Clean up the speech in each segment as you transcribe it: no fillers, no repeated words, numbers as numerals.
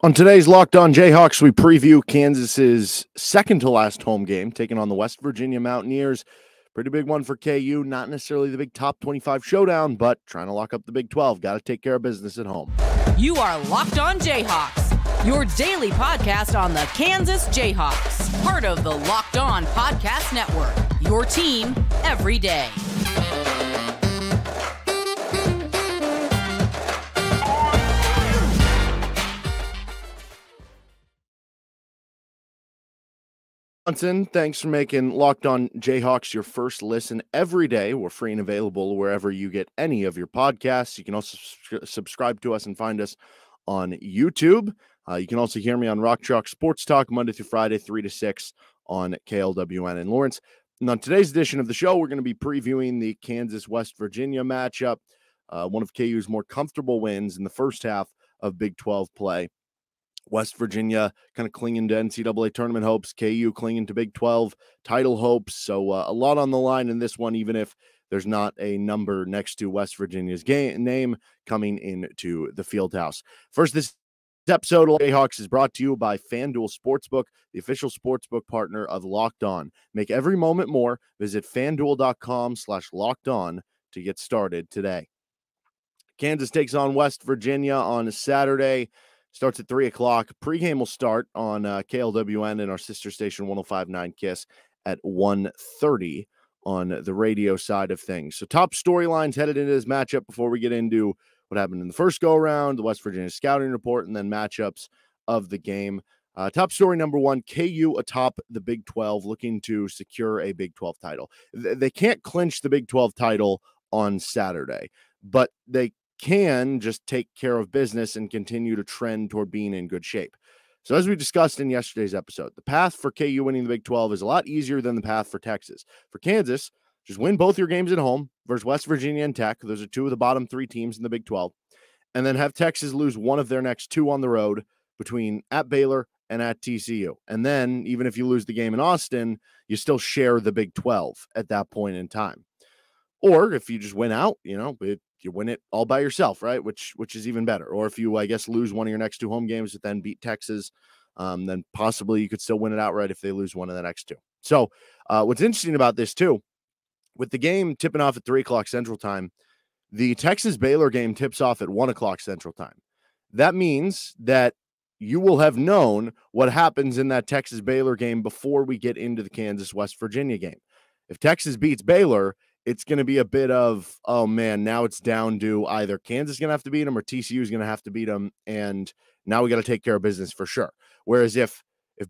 On today's Locked On Jayhawks, we preview Kansas's second to last home game, taking on the West Virginia Mountaineers. Pretty big one for KU, not necessarily the big top 25 showdown, but trying to lock up the Big 12. Got to take care of business at home. You are Locked On Jayhawks, your daily podcast on the Kansas Jayhawks, part of the Locked On Podcast Network, your team every day. Thanks for making Locked On Jayhawks your first listen every day. We're free and available wherever you get any of your podcasts. You can also subscribe to us and find us on YouTube. You can also hear me on Rock Chalk Sports Talk Monday through Friday, 3 to 6 on KLWN in Lawrence. And on today's edition of the show, we're going to be previewing the Kansas-West Virginia matchup, one of KU's more comfortable wins in the first half of Big 12 play. West Virginia kind of clinging to NCAA tournament hopes, KU clinging to Big 12 title hopes. So a lot on the line in this one, even if there's not a number next to West Virginia's name coming into the Fieldhouse. First, this episode of Jayhawks is brought to you by FanDuel Sportsbook, the official sportsbook partner of Locked On. Make every moment more. Visit FanDuel.com/LockedOn to get started today. Kansas takes on West Virginia on Saturday. Starts at 3 o'clock. Pregame will start on KLWN and our sister station 105.9 KISS at 1:30 on the radio side of things. So top storylines headed into this matchup before we get into what happened in the first go-around, the West Virginia scouting report, and then matchups of the game. Top story number one, KU atop the Big 12 looking to secure a Big 12 title. They can't clinch the Big 12 title on Saturday, but they can just take care of business and continue to trend toward being in good shape. So as we discussed in yesterday's episode, the path for KU winning the Big 12 is a lot easier than the path for Texas. For Kansas, just win both your games at home versus West Virginia and Tech. Those are two of the bottom three teams in the Big 12. And then have Texas lose one of their next two on the road between at Baylor and at TCU. And then even if you lose the game in Austin, you still share the Big 12 at that point in time. Or if you just win out, you win it all by yourself, right? Which is even better. Or if you, I guess, lose one of your next two home games, but then beat Texas, then possibly you could still win it outright if they lose one of the next two. So what's interesting about this too, with the game tipping off at 3 o'clock Central Time, the Texas-Baylor game tips off at 1 o'clock Central Time. That means that you will have known what happens in that Texas-Baylor game before we get into the Kansas-West Virginia game. If Texas beats Baylor, it's going to be a bit of, oh man, now it's down to either Kansas is going to have to beat them or TCU is going to have to beat them. And now we got to take care of business for sure. Whereas if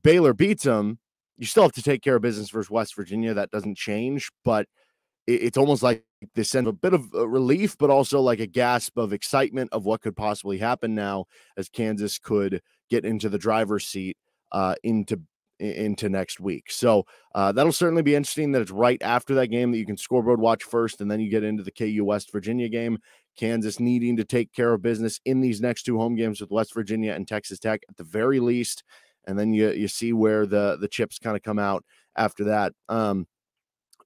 Baylor beats them, you still have to take care of business versus West Virginia. That doesn't change, but it's almost like this sends a bit of relief, but also like a gasp of excitement of what could possibly happen now as Kansas could get into the driver's seat into next week. So that'll certainly be interesting that it's right after that game that you can scoreboard watch first, and then you get into the KU West Virginia game. Kansas needing to take care of business in these next two home games with West Virginia and Texas Tech at the very least, and then you see where the chips kind of come out after that.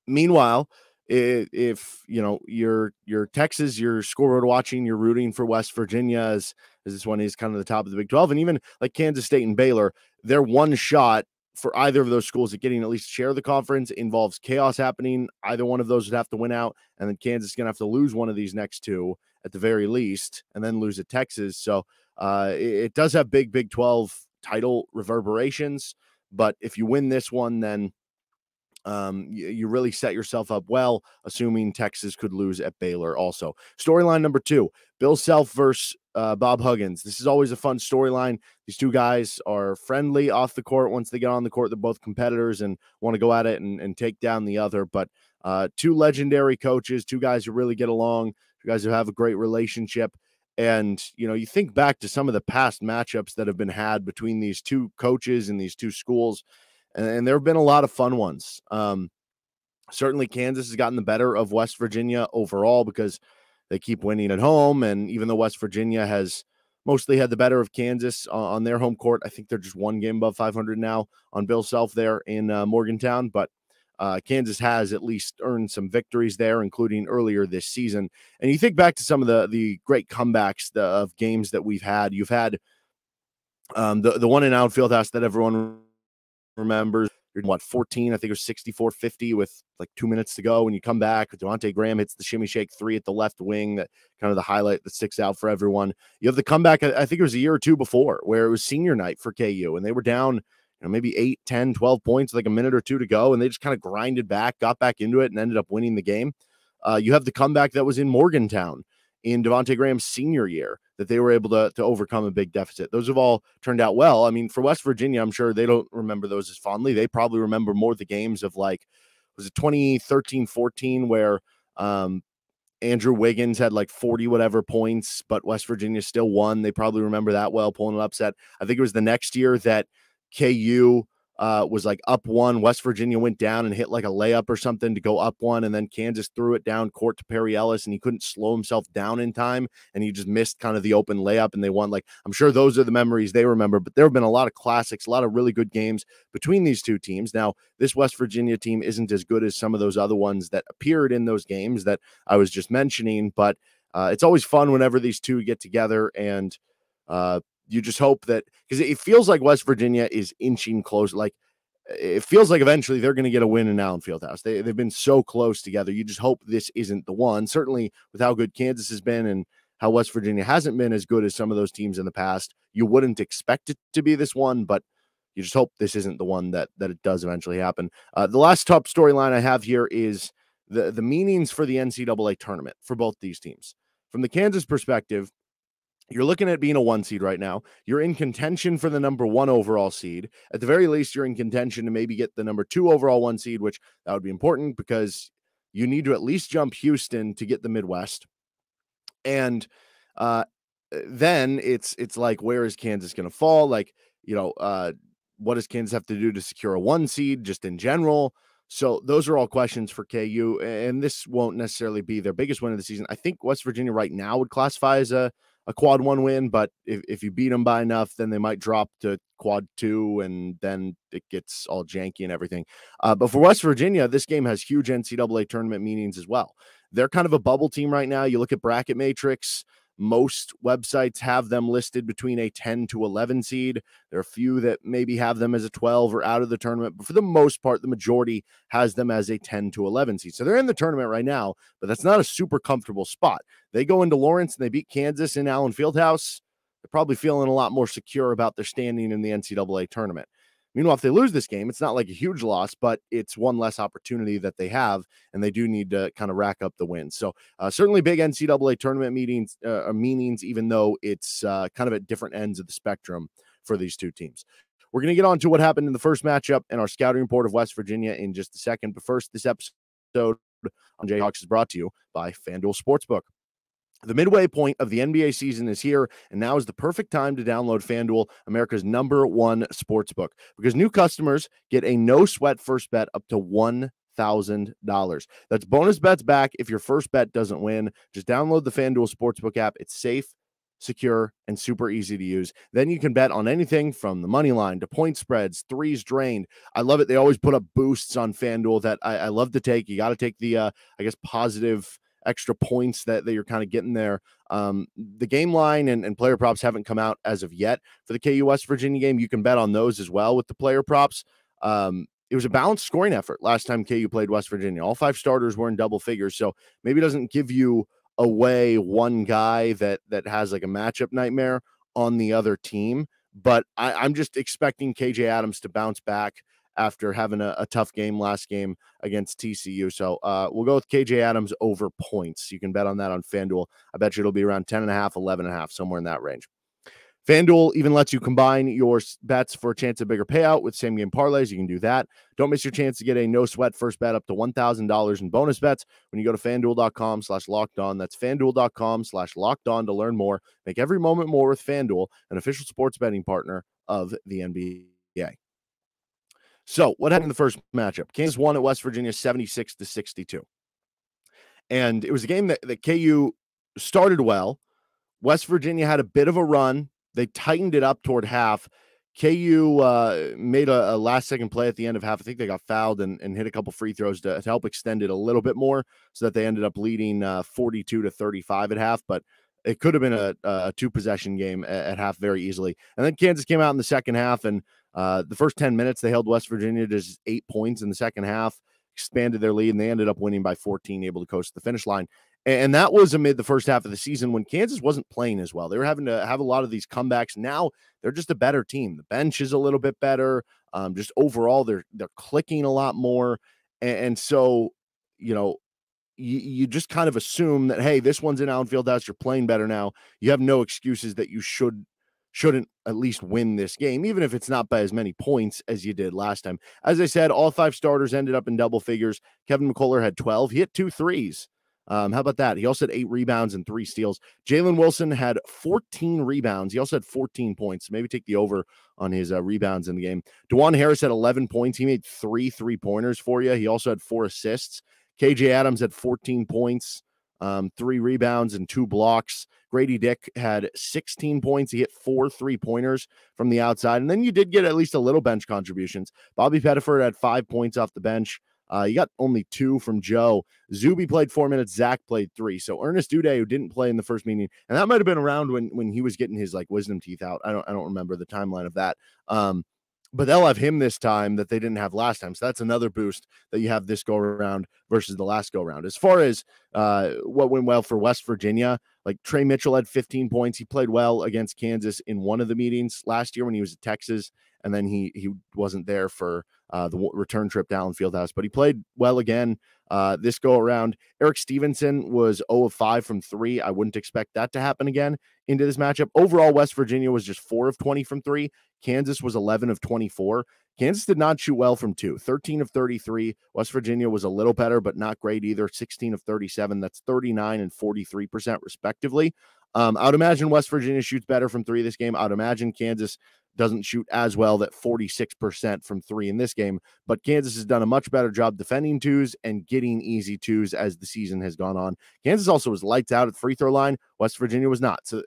Meanwhile, if you're Texas, you're scoreboard watching, you're rooting for West Virginia as this one is kind of the top of the Big 12, and even like Kansas State and Baylor, they're one shot for either of those schools at getting at least share of the conference. It involves chaos happening. Either one of those would have to win out, and then Kansas is going to have to lose one of these next two at the very least, and then lose at Texas. So it does have big Big 12 title reverberations, but if you win this one, then you really set yourself up well, assuming Texas could lose at Baylor also. Storyline number two, Bill Self versus Bob Huggins. This is always a fun storyline. These two guys are friendly off the court. Once they get on the court, they're both competitors and want to go at it and take down the other. But two legendary coaches, two guys who really get along, two guys who have a great relationship. And, you think back to some of the past matchups that have been had between these two coaches and these two schools, and there have been a lot of fun ones. Certainly Kansas has gotten the better of West Virginia overall because they keep winning at home. And even though West Virginia has mostly had the better of Kansas on their home court, I think they're just one game above 500 now on Bill Self there in Morgantown. But Kansas has at least earned some victories there, including earlier this season. And you think back to some of the great comebacks of games that we've had. You've had The one in Allen Fieldhouse that everyone remembers, 14, I think it was 64-50 with like 2 minutes to go. When you come back, Devontae Graham hits the shimmy shake three at the left wing, that kind of the highlight that sticks out for everyone. You have the comeback, I think it was a year or two before, where it was senior night for KU, and they were down maybe 8, 10, 12 points, like a minute or two to go, and they just kind of grinded back, got back into it, and ended up winning the game. You have the comeback that was in Morgantown in Devontae Graham's senior year, that they were able to overcome a big deficit. Those have all turned out well. I mean, for West Virginia, I'm sure they don't remember those as fondly. They probably remember more the games of, like, was it 2013-14 where Andrew Wiggins had like 40 whatever points, but West Virginia still won. They probably remember that well, pulling an upset. I think it was the next year that KU was like up one. West Virginia went down and hit like a layup or something to go up one, and then Kansas threw it down court to Perry Ellis, and he couldn't slow himself down in time, and he just missed kind of the open layup, and they won. Like, I'm sure those are the memories they remember, but there have been a lot of classics, a lot of really good games between these two teams. Now, this West Virginia team isn't as good as some of those other ones that appeared in those games that I was just mentioning, but it's always fun whenever these two get together, and you just hope that, because it feels like West Virginia is inching close. Like, it feels like eventually they're going to get a win in Allen Fieldhouse. They've been so close together. You just hope this isn't the one. Certainly with how good Kansas has been and how West Virginia hasn't been as good as some of those teams in the past, you wouldn't expect it to be this one, but you just hope this isn't the one that it does eventually happen. The last top storyline I have here is the meanings for the NCAA tournament for both these teams. From the Kansas perspective, you're looking at being a 1 seed right now. You're in contention for the number 1 overall seed. At the very least, you're in contention to maybe get the number 2 overall 1 seed, which that would be important because you need to at least jump Houston to get the Midwest. And then it's like, where is Kansas going to fall? Like, what does Kansas have to do to secure a 1 seed just in general? So those are all questions for KU, and this won't necessarily be their biggest win of the season. I think West Virginia right now would classify as a quad 1 win, but if you beat them by enough, then they might drop to quad 2, and then it gets all janky and everything. But for West Virginia, this game has huge NCAA tournament meanings as well. They're kind of a bubble team right now. You look at Bracket Matrix, most websites have them listed between a 10 to 11 seed. There are a few that maybe have them as a 12 or out of the tournament, but for the most part, the majority has them as a 10 to 11 seed. So they're in the tournament right now, but that's not a super comfortable spot. They go into Lawrence and they beat Kansas in Allen Fieldhouse. They're probably feeling a lot more secure about their standing in the NCAA tournament. Meanwhile, if they lose this game, it's not like a huge loss, but it's one less opportunity that they have, and they do need to kind of rack up the wins. So certainly big NCAA tournament meetings, meanings, even though it's kind of at different ends of the spectrum for these two teams. We're going to get on to what happened in the first matchup and our scouting report of West Virginia in just a second. But first, this episode on Jayhawks is brought to you by FanDuel Sportsbook. The midway point of the NBA season is here, and now is the perfect time to download FanDuel, America's #1 sportsbook, because new customers get a no-sweat first bet up to $1,000. That's bonus bets back if your first bet doesn't win. Just download the FanDuel Sportsbook app. It's safe, secure, and super easy to use. Then you can bet on anything from the money line to point spreads, threes drained. I love it. They always put up boosts on FanDuel that I love to take. You got to take the, positive extra points that you're kind of getting there. The game line and player props haven't come out as of yet for the KU West Virginia game. You can bet on those as well with the player props. It was a balanced scoring effort last time KU played West Virginia. All 5 starters were in double figures, so maybe it doesn't give you away one guy that has like a matchup nightmare on the other team. But I'm just expecting KJ Adams to bounce back after having a tough game last game against TCU. So we'll go with KJ Adams over points. You can bet on that on FanDuel. I bet you it'll be around 10.5, 11.5, somewhere in that range. FanDuel even lets you combine your bets for a chance at a bigger payout with same-game parlays. You can do that. Don't miss your chance to get a no-sweat first bet up to $1,000 in bonus bets when you go to FanDuel.com/lockedon. That's FanDuel.com/lockedon to learn more. Make every moment more with FanDuel, an official sports betting partner of the NBA. So what happened in the first matchup? Kansas won at West Virginia 76-62. And it was a game that KU started well. West Virginia had a bit of a run. They tightened it up toward half. KU made a last-second play at the end of half. I think they got fouled and hit a couple free throws to help extend it a little bit more so that they ended up leading 42-35 at half. But it could have been a 2-possession game at half very easily. And then Kansas came out in the second half, and the first 10 minutes, they held West Virginia to just 8 points in the second half, expanded their lead, and they ended up winning by 14, able to coast the finish line. And that was amid the first half of the season when Kansas wasn't playing as well. They were having to have a lot of these comebacks. Now they're just a better team. The bench is a little bit better. Just overall, they're clicking a lot more. And so, you just kind of assume that, hey, this one's in Allen Fieldhouse, you're playing better now. You have no excuses that you shouldn't at least win this game, even if it's not by as many points as you did last time. As I said, all 5 starters ended up in double figures. Kevin McCullar had 12. He hit 2 threes. How about that? He also had 8 rebounds and 3 steals. Jalen Wilson had 14 rebounds. He also had 14 points. Maybe take the over on his rebounds in the game. DeJuan Harris had 11 points. He made 3 3-pointers for you. He also had 4 assists. KJ Adams had 14 points, 3 rebounds, and 2 blocks. Grady Dick had 16 points. He hit 4 3-pointers from the outside. And then you did get at least a little bench contributions. Bobby Pettiford had 5 points off the bench. You got only 2 from Joe. Zuby played 4 minutes. Zach played 3. So Ernest Uday, who didn't play in the first meeting, and that might have been around when he was getting his wisdom teeth out. I don't remember the timeline of that. But they'll have him this time that they didn't have last time. So that's another boost that you have this go around versus the last go around. As far as what went well for West Virginia, Trey Mitchell had 15 points. He played well against Kansas in one of the meetings last year when he was at Texas. And then he wasn't there for the return trip to Allen Fieldhouse, but he played well again this go around. Erik Stevenson was 0 of 5 from 3. I wouldn't expect that to happen again into this matchup. Overall, West Virginia was just 4 of 20 from 3. Kansas was 11 of 24. Kansas did not shoot well from 2, 13 of 33. West Virginia was a little better, but not great either. 16 of 37. That's 39 and 43% respectively. I would imagine West Virginia shoots better from 3 this game. I would imagine Kansas doesn't shoot as well, that 46% from 3 in this game, but Kansas has done a much better job defending 2s and getting easy 2s as the season has gone on. Kansas also was lights out at the free throw line. West Virginia was not. So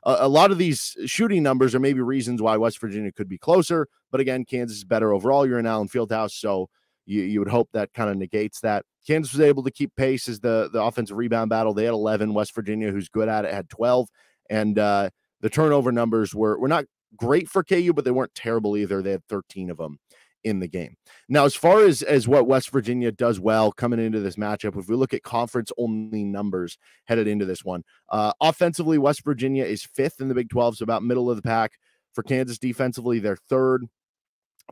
a lot of these shooting numbers are maybe reasons why West Virginia could be closer, but again, Kansas is better overall. You're in Allen Fieldhouse, so you would hope that kind of negates that. Kansas was able to keep pace as the offensive rebound battle. They had 11. West Virginia, who's good at it, had 12. And the turnover numbers were not great for KU, but they weren't terrible either. They had 13 of them in the game. Now, as far as what West Virginia does well coming into this matchup, if we look at conference-only numbers headed into this one, offensively, West Virginia is 5th in the Big 12, so about middle of the pack. For Kansas defensively, they're 3rd.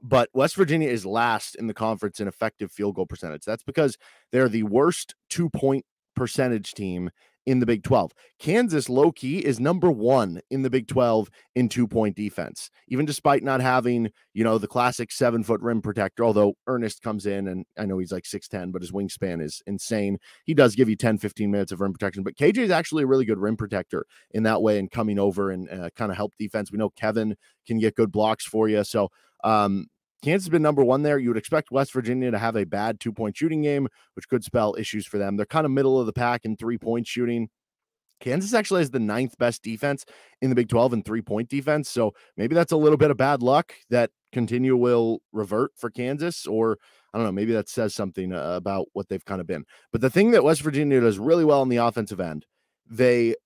But West Virginia is last in the conference in effective field goal percentage. That's because they're the worst 2-point percentage team in the Big 12. Kansas, low-key, is number 1 in the Big 12 in 2-point defense, even despite not having, the classic 7-foot rim protector, although Ernest comes in, and I know he's 6'10", but his wingspan is insane. He does give you 10, 15 minutes of rim protection, but KJ is actually a really good rim protector in that way and coming over and kind of help defense. We know Kevin can get good blocks for you, so Kansas has been number 1 there. You would expect West Virginia to have a bad 2-point shooting game, which could spell issues for them. They're kind of middle of the pack in 3-point shooting. Kansas actually has the 9th best defense in the Big 12 in 3-point defense. So maybe that's a little bit of bad luck that will revert for Kansas, or I don't know, maybe that says something about what they've kind of been. But the thing that West Virginia does really well on the offensive end, they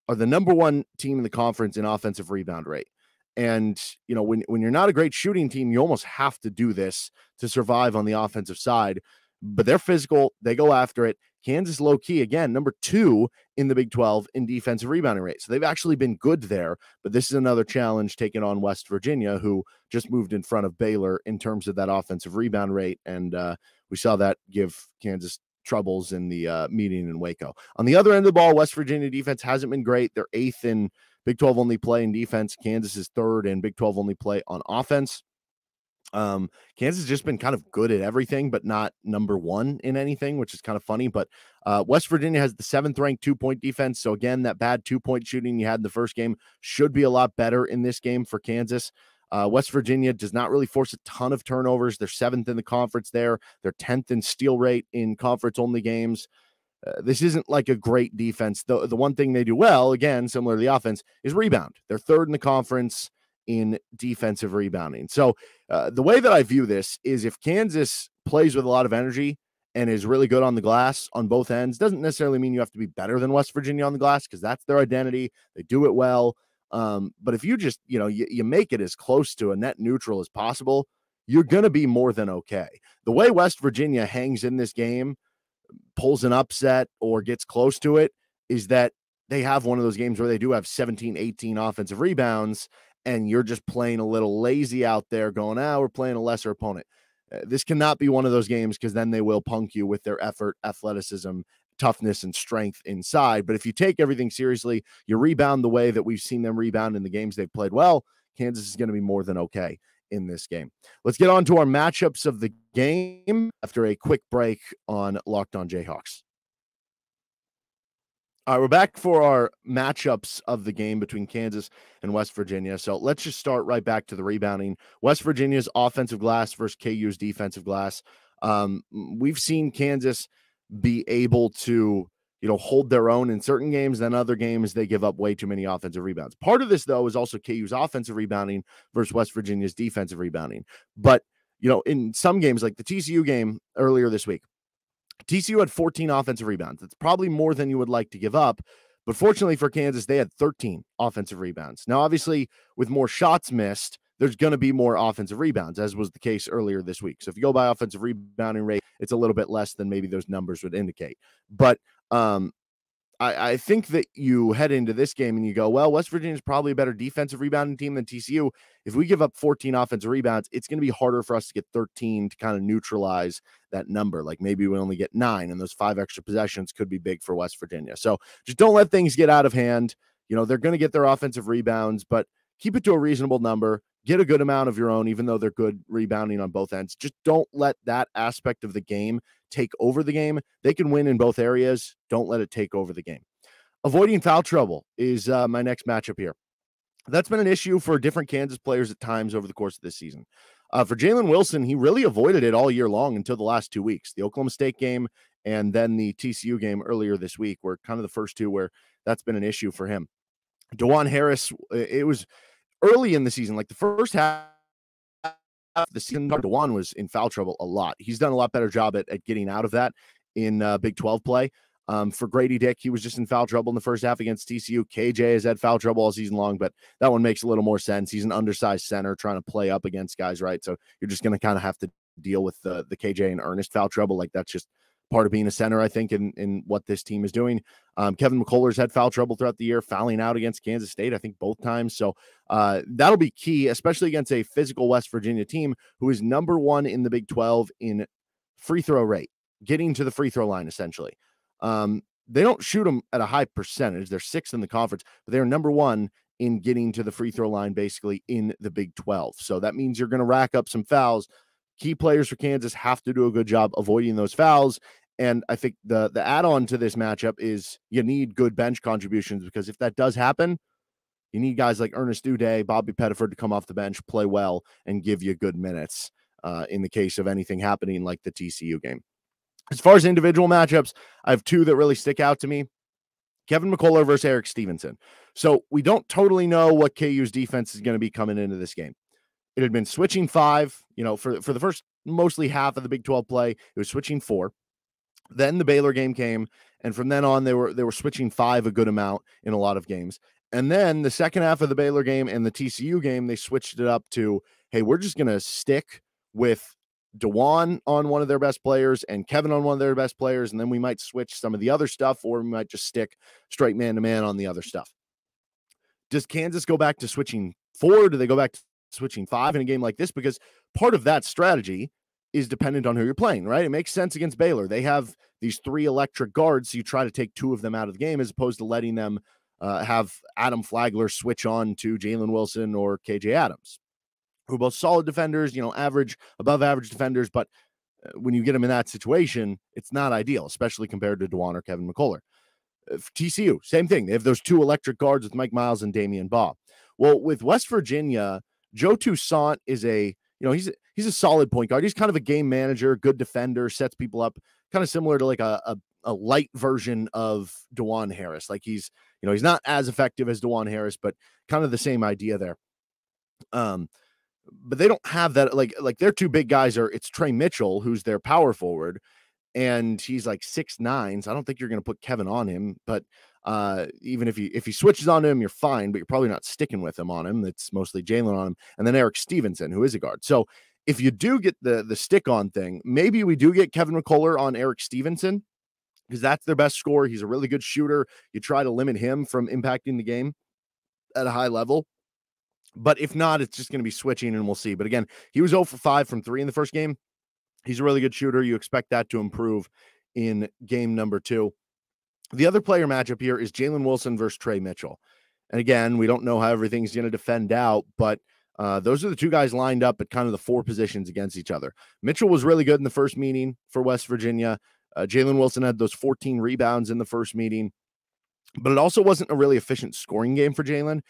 are the number 1 team in the conference in offensive rebound rate. And, when you're not a great shooting team, you almost have to do this to survive on the offensive side. But they're physical. They go after it. Kansas, low-key, again, number 2 in the Big 12 in defensive rebounding rate. So they've actually been good there. But this is another challenge taken on West Virginia, who just moved in front of Baylor in terms of that offensive rebound rate. And we saw that give Kansas troubles in the meeting in Waco. On the other end of the ball, West Virginia defense hasn't been great. They're 8th in Big 12 only play in defense. Kansas is 3rd in Big 12 only play on offense. Kansas has just been kind of good at everything, but not number 1 in anything, which is kind of funny. But West Virginia has the 7th ranked 2-point defense. So again, that bad 2-point shooting you had in the first game should be a lot better in this game for Kansas. West Virginia does not really force a ton of turnovers. They're 7th in the conference there. They're 10th in steal rate in conference only games. This isn't like a great defense. The one thing they do well, again, similar to the offense, is rebound. They're 3rd in the conference in defensive rebounding. So the way that I view this is if Kansas plays with a lot of energy and is really good on the glass on both ends. Doesn't necessarily mean you have to be better than West Virginia on the glass, because that's their identity. They do it well. But if you just, you make it as close to a net neutral as possible, you're going to be more than okay. The way West Virginia hangs in this game, pulls an upset or gets close to it, is that they have one of those games where they do have 17, 18 offensive rebounds, and you're just playing a little lazy out there going, we're playing a lesser opponent. This cannot be one of those games, because then they will punk you with their effort, athleticism, toughness, and strength inside. But if you take everything seriously, you rebound the way that we've seen them rebound in the games they've played well, Kansas is going to be more than okay in this game. Let's get on to our matchups of the game after a quick break on Locked On Jayhawks. All right, we're back for our matchups of the game between Kansas and West Virginia. So let's just start right back to the rebounding. West Virginia's offensive glass versus KU's defensive glass. We've seen Kansas be able to, hold their own in certain games. Then other games, they give up way too many offensive rebounds. Part of this, though, is also KU's offensive rebounding versus West Virginia's defensive rebounding. But, in some games, like the TCU game earlier this week, TCU had 14 offensive rebounds. That's probably more than you would like to give up. But fortunately for Kansas, they had 13 offensive rebounds. Now, obviously, with more shots missed, there's going to be more offensive rebounds, as was the case earlier this week. So if you go by offensive rebounding rate, it's a little bit less than maybe those numbers would indicate. But I think that you head into this game and you go, well, West Virginia is probably a better defensive rebounding team than TCU. If we give up 14 offensive rebounds, it's going to be harder for us to get 13 to kind of neutralize that number. Like maybe we only get 9, and those 5 extra possessions could be big for West Virginia. So just don't let things get out of hand. They're going to get their offensive rebounds, but keep it to a reasonable number. Get a good amount of your own, even though they're good rebounding on both ends. Just don't let that aspect of the game take over the game. They can win in both areas. Don't let it take over the game. Avoiding foul trouble is my next matchup here. That's been an issue for different Kansas players at times over the course of this season. For Jalen Wilson, he really avoided it all year long until the last 2 weeks. The Oklahoma State game and then the TCU game earlier this week were kind of the first two where that's been an issue for him. DeJuan Harris, it was early in the season, like the first half of the season, DeJuan was in foul trouble a lot. He's done a lot better job at getting out of that in Big 12 play. For Grady Dick, he was just in foul trouble in the first half against TCU. KJ has had foul trouble all season long, but that one makes a little more sense. He's an undersized center trying to play up against guys, right? So you're just going to kind of have to deal with the KJ and Ernest foul trouble. Like that's just part of being a center, I think, in what this team is doing. Kevin McCullar's had foul trouble throughout the year, fouling out against Kansas State, I think both times. So that'll be key, especially against a physical West Virginia team who is number 1 in the Big 12 in free throw rate, getting to the free throw line, essentially. They don't shoot them at a high percentage. They're 6th in the conference, but they're number 1 in getting to the free throw line, basically in the Big 12. So that means you're going to rack up some fouls. Key players for Kansas have to do a good job avoiding those fouls. And I think the add-on to this matchup is you need good bench contributions, because if that does happen, you need guys like Ernest Uday, Bobby Pettiford to come off the bench, play well, and give you good minutes in the case of anything happening like the TCU game. As far as individual matchups, I have 2 that really stick out to me. Kevin McCullar versus Erik Stevenson. So we don't totally know what KU's defense is going to be coming into this game. It had been switching 5, for the first mostly half of the Big 12 play, it was switching 4. Then the Baylor game came, and from then on, they were switching 5 a good amount in a lot of games. And then the second half of the Baylor game and the TCU game, they switched it up to, hey, we're just going to stick with DeJuan on one of their best players and Kevin on one of their best players, and then we might switch some of the other stuff, or we might just stick straight man-to-man on the other stuff. Does Kansas go back to switching 4? Do they go back to switching 5 in a game like this? Because part of that strategy is dependent on who you're playing, right? It makes sense against Baylor. They have these 3 electric guards, so you try to take 2 of them out of the game as opposed to letting them have Adam Flagler switch on to Jalen Wilson or KJ Adams, who are both solid defenders, average, above average defenders. But when you get them in that situation, it's not ideal, especially compared to DeJuan or Kevin McCullar. TCU, same thing. They have those 2 electric guards with Mike Miles and Damian Baugh. Well, with West Virginia, Joe Toussaint is he's a solid point guard. He's kind of a game manager, good defender, sets people up, kind of similar to like a light version of DeJuan Harris. Like he's not as effective as DeJuan Harris, but kind of the same idea there. But they don't have that. Like their 2 big guys it's Trey Mitchell, who's their power forward, and he's like 6'9", so I don't think you're going to put Kevin on him. But even if he switches on him, you're fine, but you're probably not sticking with him on him. It's mostly Jalen on him, and then Erik Stevenson, who is a guard. So if you do get the stick on thing, maybe we do get Kevin McCullar on Erik Stevenson, because that's their best scorer. He's a really good shooter. You try to limit him from impacting the game at a high level. But if not, it's just going to be switching, and we'll see. But again, he was 0 for 5 from 3 in the first game. He's a really good shooter. You expect that to improve in game number 2. The other player matchup here is Jalen Wilson versus Trey Mitchell. And again, we don't know how everything's going to defend out, but those are the two guys lined up at kind of the 4 positions against each other. Mitchell was really good in the first meeting for West Virginia. Jalen Wilson had those 14 rebounds in the first meeting, but it also wasn't a really efficient scoring game for Jalen.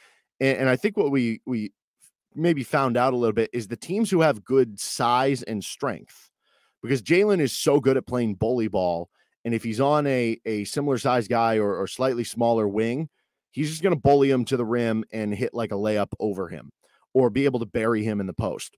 And I think what we maybe found out a little bit is the teams who have good size and strength, because Jalen is so good at playing bully ball. And if he's on a similar size guy or slightly smaller wing, he's just going to bully him to the rim and hit like a layup over him or be able to bury him in the post.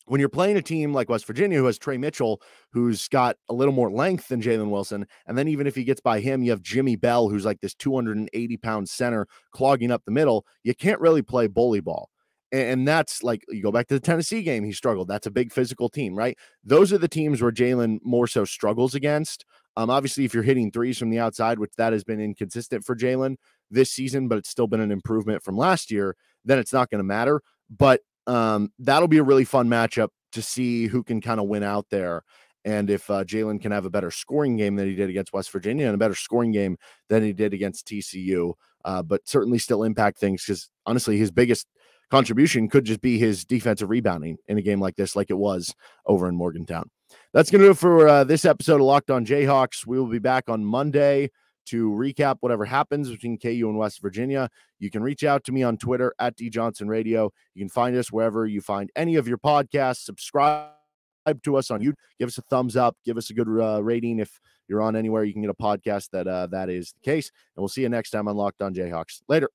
When you're playing a team like West Virginia, who has Trey Mitchell, who's got a little more length than Jalen Wilson, and then even if he gets by him, you have Jimmy Bell, who's like this 280-pound center clogging up the middle, you can't really play bully ball. And that's like, you go back to the Tennessee game, he struggled. That's a big physical team, right? Those are the teams where Jalen more so struggles against. Obviously, if you're hitting threes from the outside, which that has been inconsistent for Jalen this season, but it's still been an improvement from last year, then it's not going to matter. But that'll be a really fun matchup to see who can kind of win out there. And if Jalen can have a better scoring game than he did against West Virginia and a better scoring game than he did against TCU, but certainly still impact things, because honestly, his biggest contribution could just be his defensive rebounding in a game like this, like it was over in Morgantown. That's going to do it for this episode of Locked On Jayhawks. We will be back on Monday to recap whatever happens between KU and West Virginia. You can reach out to me on Twitter at DJohnsonRadio. You can find us wherever you find any of your podcasts. Subscribe to us on YouTube. Give us a thumbs up. Give us a good rating if you're on anywhere you can get a podcast that is the case. And we'll see you next time on Locked On Jayhawks. Later.